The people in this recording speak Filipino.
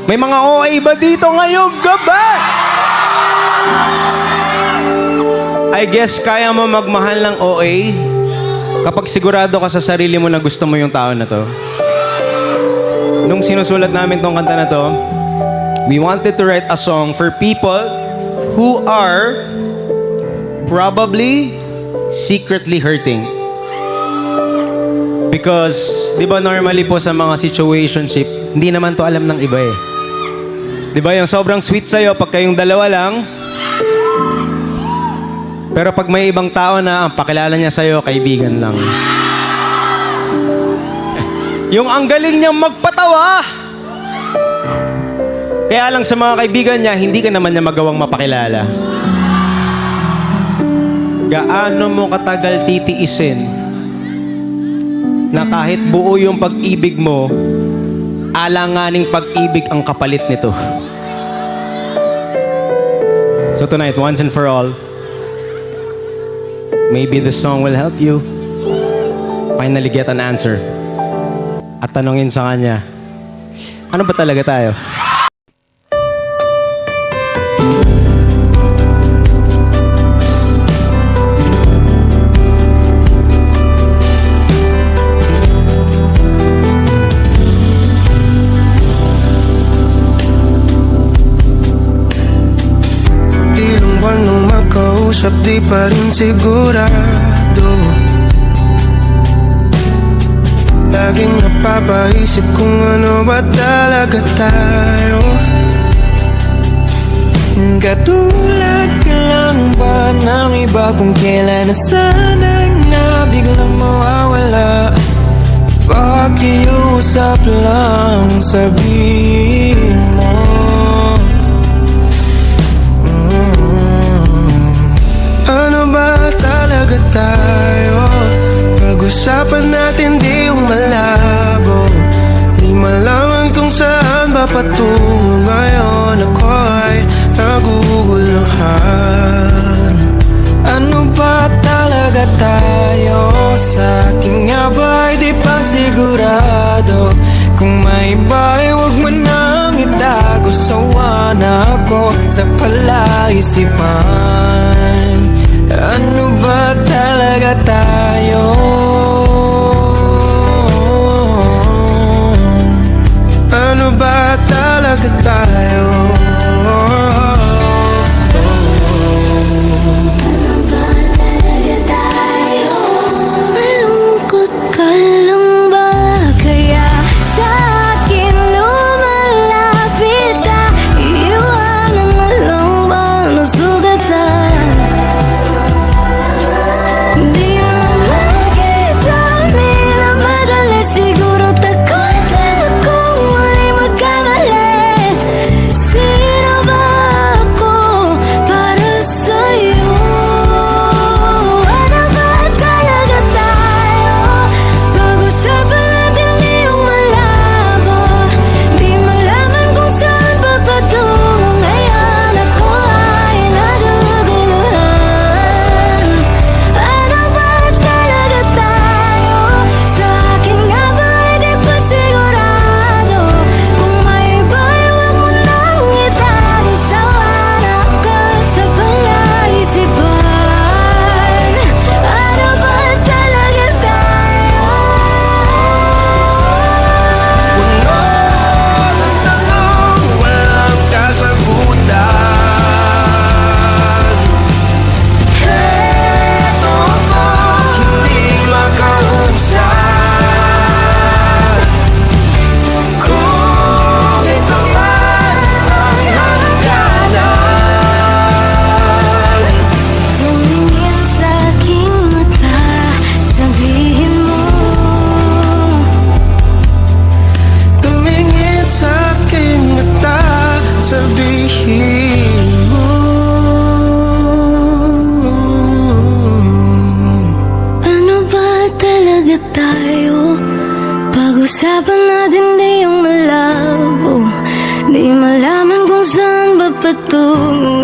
May mga OA ba dito ngayong gabi? I guess kaya mo magmahal ng OA kapag sigurado ka sa sarili mo na gusto mo yung tao na to. Nung sinusulat namin tong kanta na to, we wanted to write a song for people who are probably secretly hurting. Because, di ba normally po sa mga situationship, hindi naman to alam ng iba eh. Di ba yung sobrang sweet sa'yo pag kayong dalawa lang, pero pag may ibang tao na, ang pakilala niya sa'yo, kaibigan lang. Yung ang galing niyang magpatawa. Kaya lang sa mga kaibigan niya, hindi ka naman niya magawang mapakilala. Gaano mo katagal titiisin na kahit buo yung pag-ibig mo, alanganing pag-ibig ang kapalit nito. So tonight, once and for all, maybe the song will help you finally get an answer. At tanongin sa kanya, ano ba talaga tayo? Ilang buwan nung magkausap, di pa rin sigurado. Laging napapaisip kung ano ba talaga tayo. Katulad ka lang ba ng iba kung kailan na sana'y na biglang mawawala? Pakiusap lang, sabihin mo. Ano ba talaga tayo? Pag-usapan natin di yung malabo. Di malaman kung saan ba patungo ngayon. Ako'y naguguluhan. Ano ba talaga tayo? Sa akin nga ba'y di pa sigurado? Kung may iba'y huwag mo nang itago. Sawa na ako sa palaisipan. Ano ba talaga tayo? Ano ba talaga tayo? Malungkot ka lang ba? Kaya sa akin lumalapit ka. Iiwanan mo lang ba nasugatan? Di naman kita minamadali. Siguro takot lang akong muli magkamali. Sino ba ako para sa'yo? Ano ba talaga tayo? Pag-usapan natin di yung malabo. Di malaman kung saan ba patungo ngayon. Ako ay naguguluhan. Ano ba talaga tayo? Sa akin nga ba'y di pa sigurado? Kung may iba'y huwag mo nang itago. Sawa na ako sa palaisipan. Ano ba talaga tayo? Puno ng tanong, walang kasagutan. Heto ako, hindi makausap. Kung ito man ang hangganan. Tumingin sa aking mata, sabihin mo. Tumingin sa aking mata, sabihin mo. Ano ba talaga tayo? Pag-usapan natin di yung malabo. Di malaman kung saan ba patungo